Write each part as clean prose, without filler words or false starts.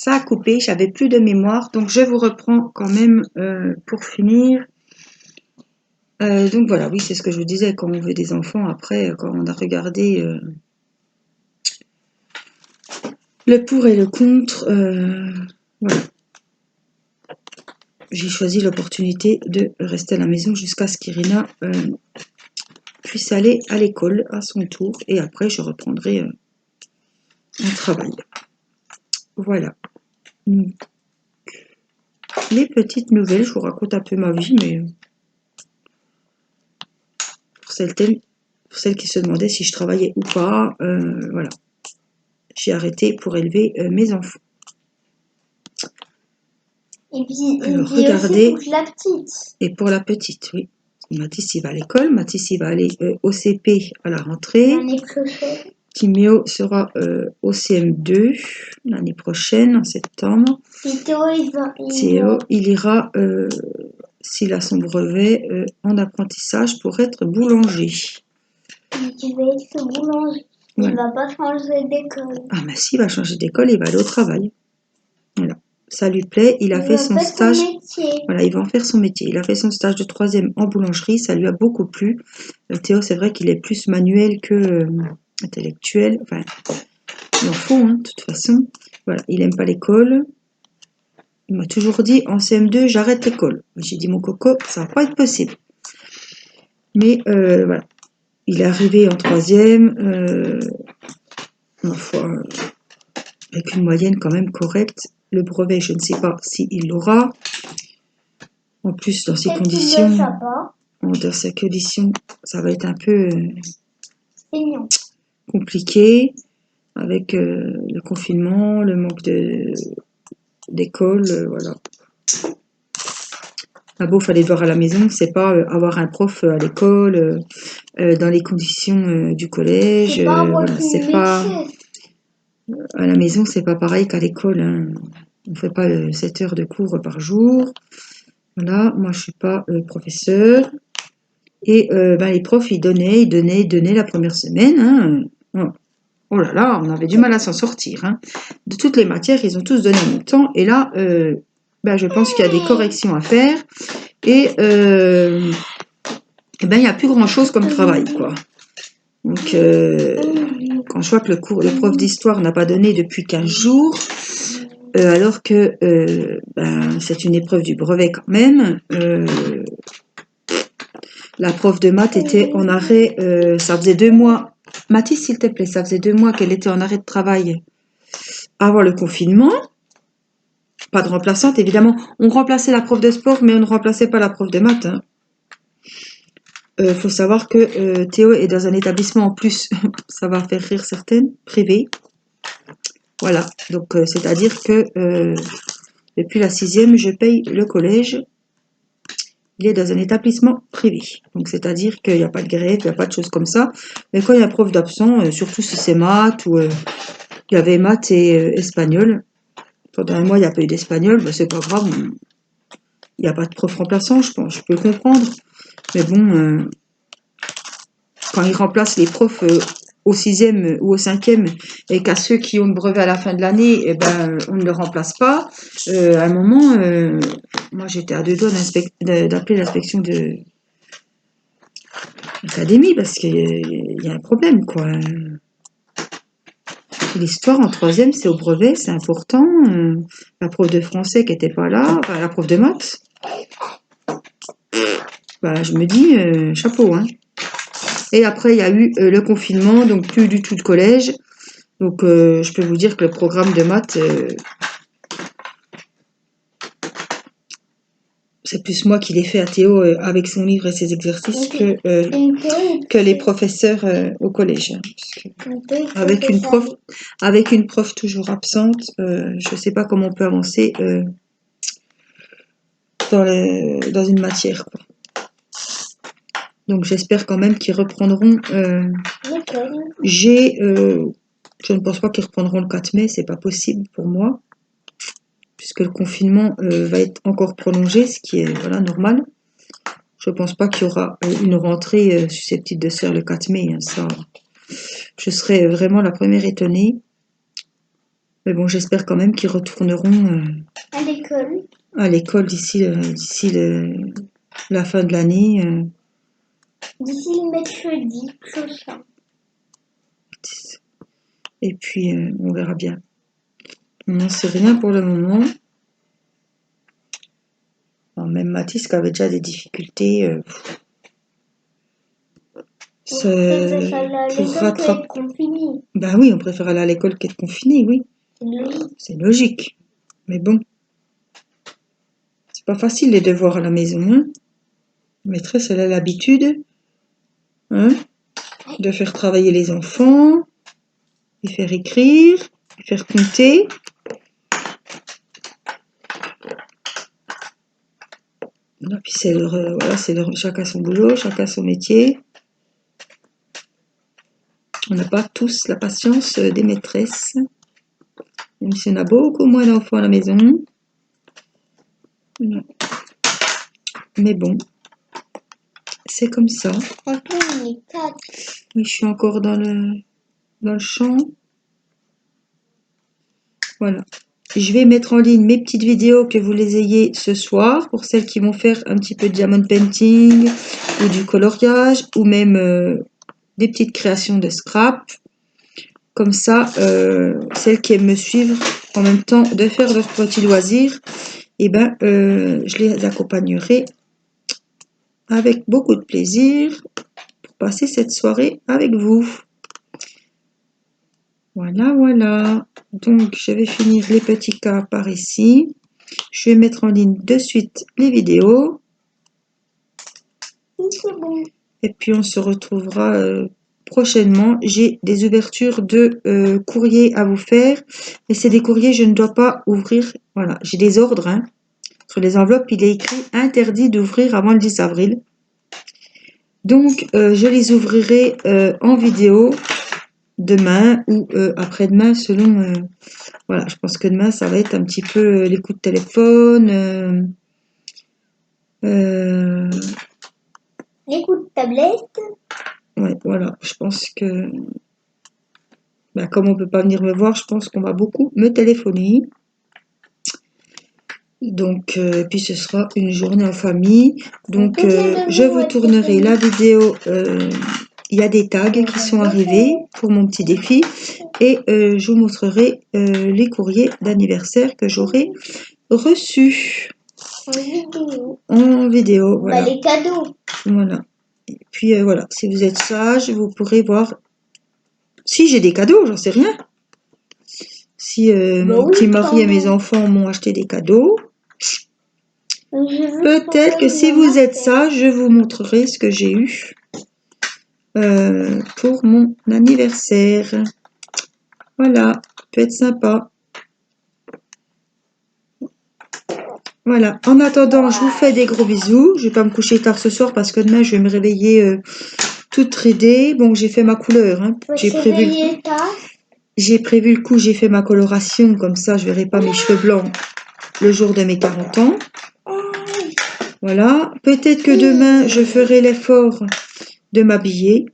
ça a coupé, j'avais plus de mémoire, donc je vous reprends quand même pour finir. Donc voilà, oui, c'est ce que je vous disais, quand on veut des enfants, après, quand on a regardé le pour et le contre, voilà. J'ai choisi l'opportunité de rester à la maison jusqu'à ce qu'Irina puisse aller à l'école à son tour, et après je reprendrai mon travail. Voilà. Les petites nouvelles, je vous raconte un peu ma vie, mais pour celles qui se demandaient si je travaillais ou pas, voilà. J'ai arrêté pour élever mes enfants. Et puis, alors, regardez. Aussi pour la petite. Et pour la petite, oui. Mathis, il va à l'école. Mathis, il va aller au CP à la rentrée. L'année prochaine. Timéo sera au CM2 l'année prochaine, en septembre. Et Théo, il ira, s'il a son brevet, en apprentissage pour être boulanger. Mais tu vas être boulanger. Ouais. Il ne va pas changer d'école. Ah, mais si, il va changer d'école, il va aller au travail. Voilà. Ça lui plaît, il a fait son stage. Voilà, il va en faire son métier. Il a fait son stage de 3e en boulangerie, ça lui a beaucoup plu. Théo, c'est vrai qu'il est plus manuel que intellectuel. Enfin, il en faut, hein, de toute façon. Voilà, il n'aime pas l'école. Il m'a toujours dit, en CM2, j'arrête l'école. J'ai dit, mon coco, ça va pas être possible. Mais voilà, il est arrivé en 3e, ma foi, avec une moyenne quand même correcte. Le brevet, je ne sais pas s'il l'aura. En plus, dans ces conditions, dans ces conditions, ça va être un peu compliqué avec le confinement, le manque d'école, voilà. Ah bon, fallait le voir à la maison, c'est pas avoir un prof à l'école, dans les conditions du collège. Voilà, c'est pas à la maison, c'est pas pareil qu'à l'école. Hein. On fait pas 7 heures de cours par jour. Voilà, moi je suis pas professeur. Et les profs, ils donnaient la première semaine. Hein. Oh là là, on avait du mal à s'en sortir. Hein. De toutes les matières, ils ont tous donné en même temps. Et là, je pense qu'il y a des corrections à faire. Et il n'y a plus grand-chose comme travail, quoi. Donc, quand je vois que le prof d'histoire n'a pas donné depuis 15 jours, alors que c'est une épreuve du brevet quand même, la prof de maths était en arrêt, ça faisait 2 mois. Mathis, s'il te plaît, ça faisait 2 mois qu'elle était en arrêt de travail avant le confinement. Pas de remplaçante, évidemment. On remplaçait la prof de sport, mais on ne remplaçait pas la prof de maths. Hein. Faut savoir que Théo est dans un établissement en plus, ça va faire rire certaines, privé. Voilà, donc c'est-à-dire que depuis la 6e, je paye le collège. Il est dans un établissement privé. Donc c'est-à-dire qu'il n'y a pas de grève, il n'y a pas de choses comme ça. Mais quand il y a un prof d'absent, surtout si c'est maths ou il y avait maths et espagnol, pendant un mois il n'y a pas eu d'espagnol, c'est pas grave. Il n'y a pas de prof remplaçant, je pense, je peux le comprendre. Mais bon, quand ils remplacent les profs au 6e ou au 5e et qu'à ceux qui ont le brevet à la fin de l'année, on ne le remplace pas, à un moment, moi j'étais à 2 doigts d'appeler l'inspection de l'académie parce qu'il y a un problème, quoi. L'histoire en 3e, c'est au brevet, c'est important. La prof de français qui n'était pas là, la prof de maths, je me dis, chapeau, hein. Et après, il y a eu le confinement, donc plus du tout de collège. Donc, je peux vous dire que le programme de maths, c'est plus moi qui l'ai fait à Théo avec son livre et ses exercices que les professeurs au collège. Avec une prof toujours absente, je ne sais pas comment on peut avancer dans une matière, quoi. Donc j'espère quand même qu'ils reprendront. Je ne pense pas qu'ils reprendront le 4 mai, c'est pas possible pour moi, puisque le confinement va être encore prolongé, ce qui est normal. Je ne pense pas qu'il y aura une rentrée susceptible de se faire le 4 mai. Hein, ça, je serais vraiment la première étonnée. Mais bon, j'espère quand même qu'ils retourneront à l'école d'ici la fin de l'année. D'ici le mercredi prochain. Et puis, on verra bien. On n'en sait rien pour le moment. Alors, même Mathis qui avait déjà des difficultés pour rattraper. Ben oui, on préfère aller à l'école qu'être confiné, oui. C'est logique. Mais bon, c'est pas facile les devoirs à la maison. Hein. La maîtresse, elle a l'habitude de faire travailler les enfants, les faire écrire, les faire compter. Et puis c'est chacun son boulot, chacun son métier. On n'a pas tous la patience des maîtresses, même si on a beaucoup moins d'enfants à la maison. Mais bon, c'est comme ça. Oui, je suis encore dans le champ. Voilà. Je vais mettre en ligne mes petites vidéos que vous les ayez ce soir pour celles qui vont faire un petit peu de diamond painting ou du coloriage ou même des petites créations de scrap. Comme ça, celles qui aiment me suivre en même temps de faire leurs petits loisirs, je les accompagnerai avec beaucoup de plaisir pour passer cette soirée avec vous. Voilà, voilà. Donc, je vais finir les petits cas par ici. Je vais mettre en ligne de suite les vidéos. Et puis, on se retrouvera prochainement. J'ai des ouvertures de courrier à vous faire. Mais c'est des courriers, je ne dois pas ouvrir. Voilà, j'ai des ordres. Hein. Sur les enveloppes, il est écrit « Interdit d'ouvrir avant le 10 avril ». Donc, je les ouvrirai en vidéo demain ou après-demain selon... voilà, je pense que demain, ça va être un petit peu les coups de téléphone. Les coups de tablette. Ouais, voilà, je pense que... comme on ne peut pas venir me voir, je pense qu'on va beaucoup me téléphoner. Donc, puis ce sera une journée en famille. Donc, je vous tournerai la vidéo. Il y a des tags qui sont arrivés pour mon petit défi. Et je vous montrerai les courriers d'anniversaire que j'aurai reçus. En vidéo, voilà. Les cadeaux. Voilà. Et puis, voilà. Si vous êtes sage, vous pourrez voir... Si j'ai des cadeaux, j'en sais rien. Si mon petit mari et mes enfants m'ont acheté des cadeaux... Peut-être que si vous êtes sage, je vous montrerai ce que j'ai eu pour mon anniversaire. Voilà, peut être sympa. Voilà, en attendant, je vous fais des gros bisous. Je vais pas me coucher tard ce soir parce que demain, je vais me réveiller toute ridée. Bon, j'ai fait ma couleur. Hein. J'ai prévu le coup, j'ai fait ma coloration. Comme ça, je verrai pas mes cheveux blancs le jour de mes 40 ans. Voilà, peut-être que demain, je ferai l'effort de m'habiller,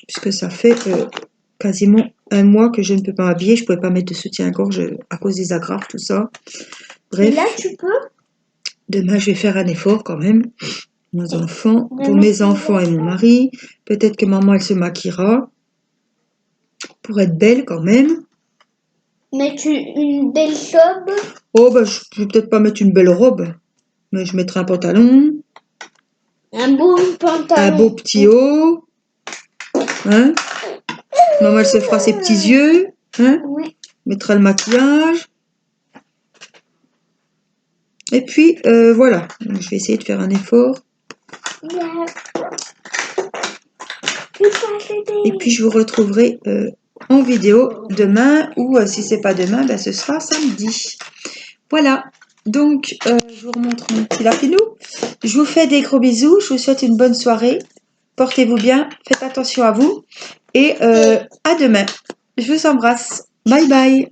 puisque ça fait quasiment un mois que je ne peux pas m'habiller. Je ne pouvais pas mettre de soutien-gorge à cause des agrafes, tout ça. Bref. Et là, tu peux. Demain, je vais faire un effort quand même. Pour mes enfants et mon mari. Peut-être que maman, elle se maquillera. Pour être belle quand même. Mettre une belle robe. Oh, je vais peut-être pas mettre une belle robe. Mais je mettrai un pantalon. Un beau pantalon. Un beau petit haut. Hein? Maman, elle se fera ses petits yeux. Hein? Oui. Mettra le maquillage. Et puis, voilà. Donc, je vais essayer de faire un effort. Et puis, je vous retrouverai en vidéo demain. Ou si c'est pas demain, ce sera samedi. Voilà. Donc, je vous remontre mon petit lapinou. Je vous fais des gros bisous. Je vous souhaite une bonne soirée. Portez-vous bien. Faites attention à vous. Et à demain. Je vous embrasse. Bye bye.